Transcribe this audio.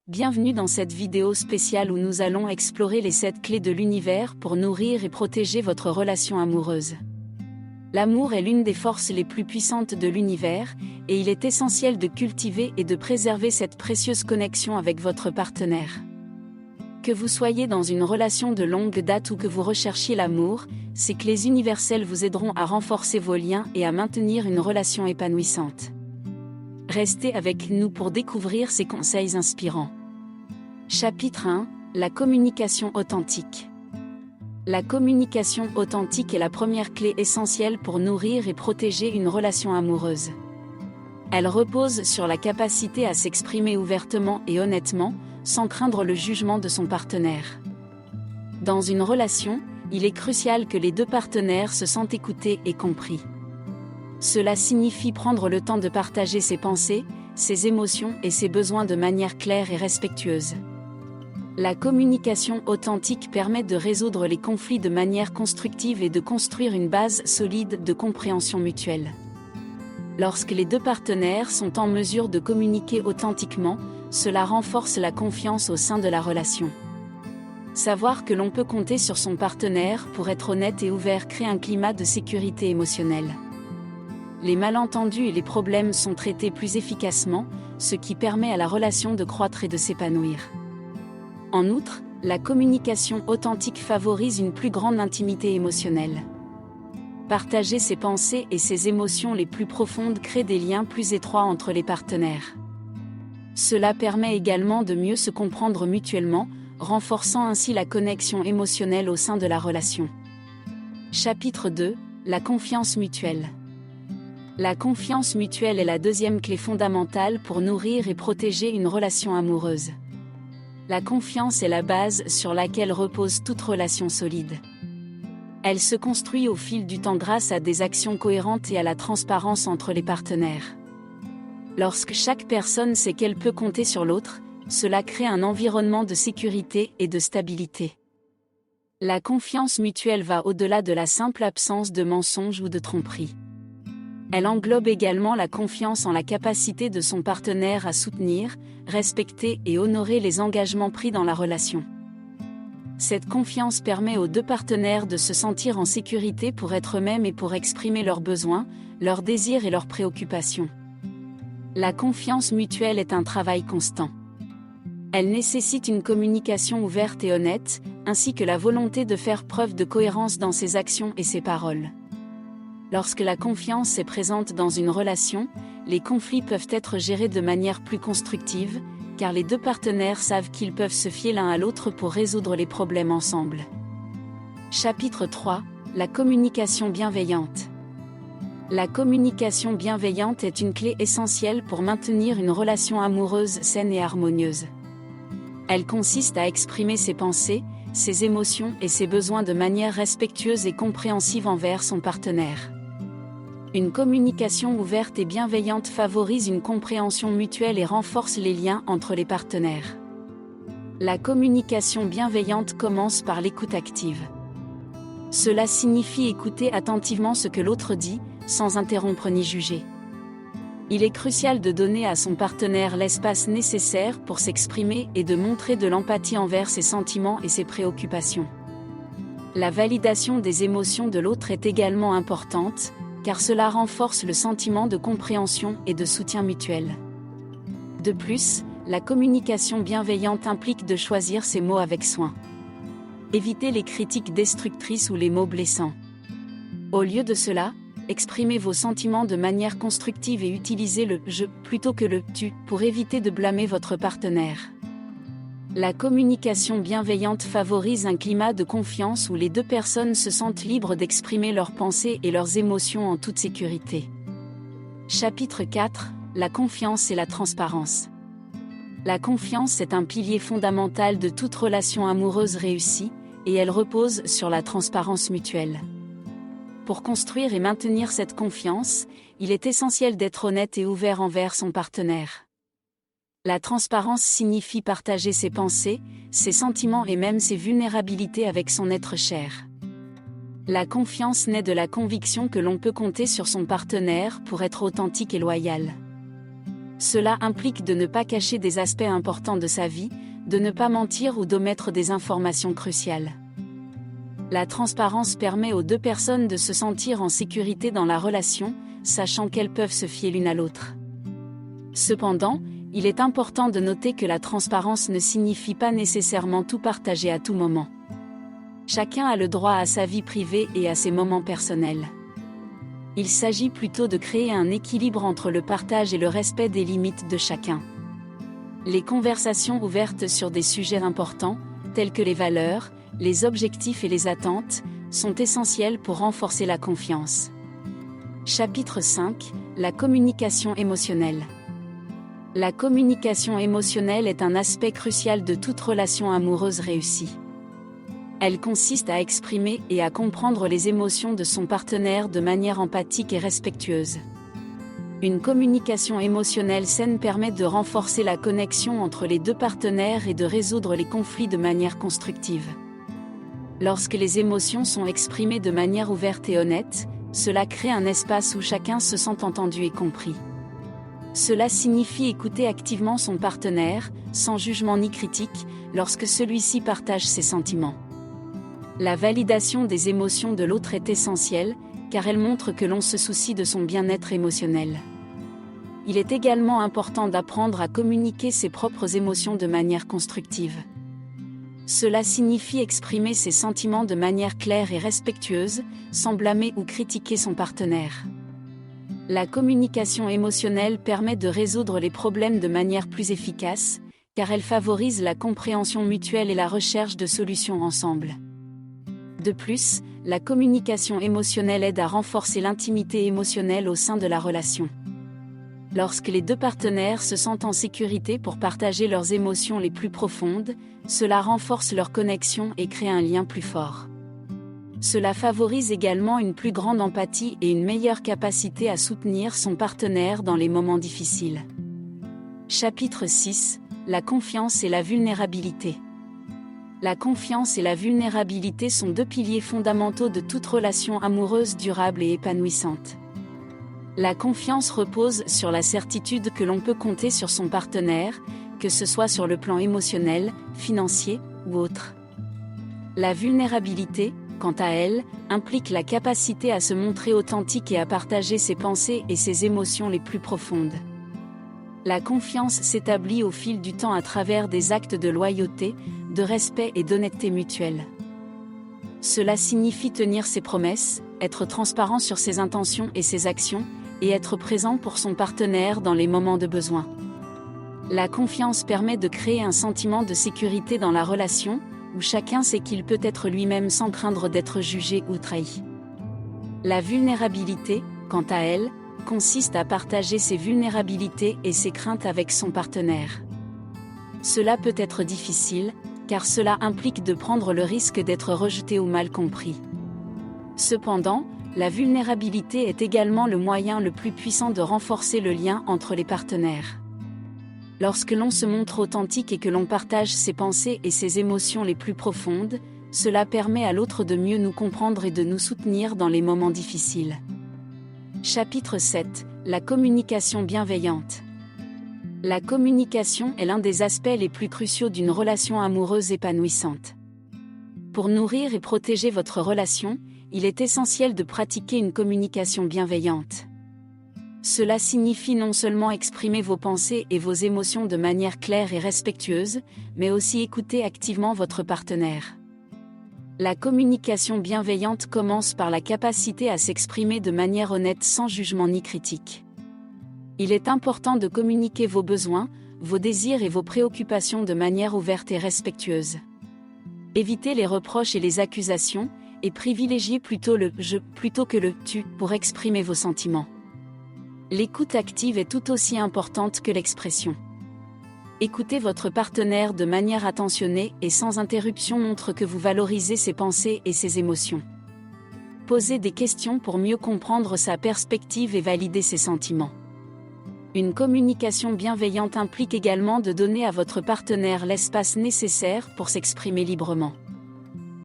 Bienvenue dans cette vidéo spéciale où nous allons explorer les 7 clés de l'univers pour nourrir et protéger votre relation amoureuse. L'amour est l'une des forces les plus puissantes de l'univers, et il est essentiel de cultiver et de préserver cette précieuse connexion avec votre partenaire. Que vous soyez dans une relation de longue date ou que vous recherchiez l'amour, ces clés universelles vous aideront à renforcer vos liens et à maintenir une relation épanouissante. Restez avec nous pour découvrir ces conseils inspirants. Chapitre 1 : La communication authentique. La communication authentique est la première clé essentielle pour nourrir et protéger une relation amoureuse. Elle repose sur la capacité à s'exprimer ouvertement et honnêtement, sans craindre le jugement de son partenaire. Dans une relation, il est crucial que les deux partenaires se sentent écoutés et compris. Cela signifie prendre le temps de partager ses pensées, ses émotions et ses besoins de manière claire et respectueuse. La communication authentique permet de résoudre les conflits de manière constructive et de construire une base solide de compréhension mutuelle. Lorsque les deux partenaires sont en mesure de communiquer authentiquement, cela renforce la confiance au sein de la relation. Savoir que l'on peut compter sur son partenaire pour être honnête et ouvert crée un climat de sécurité émotionnelle. Les malentendus et les problèmes sont traités plus efficacement, ce qui permet à la relation de croître et de s'épanouir. En outre, la communication authentique favorise une plus grande intimité émotionnelle. Partager ses pensées et ses émotions les plus profondes crée des liens plus étroits entre les partenaires. Cela permet également de mieux se comprendre mutuellement, renforçant ainsi la connexion émotionnelle au sein de la relation. Chapitre 2 : La confiance mutuelle. La confiance mutuelle est la deuxième clé fondamentale pour nourrir et protéger une relation amoureuse. La confiance est la base sur laquelle repose toute relation solide. Elle se construit au fil du temps grâce à des actions cohérentes et à la transparence entre les partenaires. Lorsque chaque personne sait qu'elle peut compter sur l'autre, cela crée un environnement de sécurité et de stabilité. La confiance mutuelle va au-delà de la simple absence de mensonges ou de tromperies. Elle englobe également la confiance en la capacité de son partenaire à soutenir, respecter et honorer les engagements pris dans la relation. Cette confiance permet aux deux partenaires de se sentir en sécurité pour être eux-mêmes et pour exprimer leurs besoins, leurs désirs et leurs préoccupations. La confiance mutuelle est un travail constant. Elle nécessite une communication ouverte et honnête, ainsi que la volonté de faire preuve de cohérence dans ses actions et ses paroles. Lorsque la confiance est présente dans une relation, les conflits peuvent être gérés de manière plus constructive, car les deux partenaires savent qu'ils peuvent se fier l'un à l'autre pour résoudre les problèmes ensemble. Chapitre 3 : La communication bienveillante. La communication bienveillante est une clé essentielle pour maintenir une relation amoureuse saine et harmonieuse. Elle consiste à exprimer ses pensées, ses émotions et ses besoins de manière respectueuse et compréhensive envers son partenaire. Une communication ouverte et bienveillante favorise une compréhension mutuelle et renforce les liens entre les partenaires. La communication bienveillante commence par l'écoute active. Cela signifie écouter attentivement ce que l'autre dit, sans interrompre ni juger. Il est crucial de donner à son partenaire l'espace nécessaire pour s'exprimer et de montrer de l'empathie envers ses sentiments et ses préoccupations. La validation des émotions de l'autre est également importante, car cela renforce le sentiment de compréhension et de soutien mutuel. De plus, la communication bienveillante implique de choisir ses mots avec soin. Évitez les critiques destructrices ou les mots blessants. Au lieu de cela, exprimez vos sentiments de manière constructive et utilisez le « je » plutôt que le « tu » pour éviter de blâmer votre partenaire. La communication bienveillante favorise un climat de confiance où les deux personnes se sentent libres d'exprimer leurs pensées et leurs émotions en toute sécurité. Chapitre 4 : La confiance et la transparence. La confiance est un pilier fondamental de toute relation amoureuse réussie, et elle repose sur la transparence mutuelle. Pour construire et maintenir cette confiance, il est essentiel d'être honnête et ouvert envers son partenaire. La transparence signifie partager ses pensées, ses sentiments et même ses vulnérabilités avec son être cher. La confiance naît de la conviction que l'on peut compter sur son partenaire pour être authentique et loyal. Cela implique de ne pas cacher des aspects importants de sa vie, de ne pas mentir ou d'omettre des informations cruciales. La transparence permet aux deux personnes de se sentir en sécurité dans la relation, sachant qu'elles peuvent se fier l'une à l'autre. Cependant, il est important de noter que la transparence ne signifie pas nécessairement tout partager à tout moment. Chacun a le droit à sa vie privée et à ses moments personnels. Il s'agit plutôt de créer un équilibre entre le partage et le respect des limites de chacun. Les conversations ouvertes sur des sujets importants, tels que les valeurs, les objectifs et les attentes, sont essentielles pour renforcer la confiance. Chapitre 5 : La communication émotionnelle. La communication émotionnelle est un aspect crucial de toute relation amoureuse réussie. Elle consiste à exprimer et à comprendre les émotions de son partenaire de manière empathique et respectueuse. Une communication émotionnelle saine permet de renforcer la connexion entre les deux partenaires et de résoudre les conflits de manière constructive. Lorsque les émotions sont exprimées de manière ouverte et honnête, cela crée un espace où chacun se sent entendu et compris. Cela signifie écouter activement son partenaire, sans jugement ni critique, lorsque celui-ci partage ses sentiments. La validation des émotions de l'autre est essentielle, car elle montre que l'on se soucie de son bien-être émotionnel. Il est également important d'apprendre à communiquer ses propres émotions de manière constructive. Cela signifie exprimer ses sentiments de manière claire et respectueuse, sans blâmer ou critiquer son partenaire. La communication émotionnelle permet de résoudre les problèmes de manière plus efficace, car elle favorise la compréhension mutuelle et la recherche de solutions ensemble. De plus, la communication émotionnelle aide à renforcer l'intimité émotionnelle au sein de la relation. Lorsque les deux partenaires se sentent en sécurité pour partager leurs émotions les plus profondes, cela renforce leur connexion et crée un lien plus fort. Cela favorise également une plus grande empathie et une meilleure capacité à soutenir son partenaire dans les moments difficiles. Chapitre 6 : La confiance et la vulnérabilité. La confiance et la vulnérabilité sont deux piliers fondamentaux de toute relation amoureuse durable et épanouissante. La confiance repose sur la certitude que l'on peut compter sur son partenaire, que ce soit sur le plan émotionnel, financier ou autre. La vulnérabilité, quant à elle, implique la capacité à se montrer authentique et à partager ses pensées et ses émotions les plus profondes. La confiance s'établit au fil du temps à travers des actes de loyauté, de respect et d'honnêteté mutuelle. Cela signifie tenir ses promesses, être transparent sur ses intentions et ses actions, et être présent pour son partenaire dans les moments de besoin. La confiance permet de créer un sentiment de sécurité dans la relation, où chacun sait qu'il peut être lui-même sans craindre d'être jugé ou trahi. La vulnérabilité, quant à elle, consiste à partager ses vulnérabilités et ses craintes avec son partenaire. Cela peut être difficile, car cela implique de prendre le risque d'être rejeté ou mal compris. Cependant, la vulnérabilité est également le moyen le plus puissant de renforcer le lien entre les partenaires. Lorsque l'on se montre authentique et que l'on partage ses pensées et ses émotions les plus profondes, cela permet à l'autre de mieux nous comprendre et de nous soutenir dans les moments difficiles. Chapitre 7 : La communication bienveillante. La communication est l'un des aspects les plus cruciaux d'une relation amoureuse épanouissante. Pour nourrir et protéger votre relation, il est essentiel de pratiquer une communication bienveillante. Cela signifie non seulement exprimer vos pensées et vos émotions de manière claire et respectueuse, mais aussi écouter activement votre partenaire. La communication bienveillante commence par la capacité à s'exprimer de manière honnête sans jugement ni critique. Il est important de communiquer vos besoins, vos désirs et vos préoccupations de manière ouverte et respectueuse. Évitez les reproches et les accusations, et privilégiez plutôt le « je » plutôt que le « tu » pour exprimer vos sentiments. L'écoute active est tout aussi importante que l'expression. Écouter votre partenaire de manière attentionnée et sans interruption montre que vous valorisez ses pensées et ses émotions. Posez des questions pour mieux comprendre sa perspective et valider ses sentiments. Une communication bienveillante implique également de donner à votre partenaire l'espace nécessaire pour s'exprimer librement.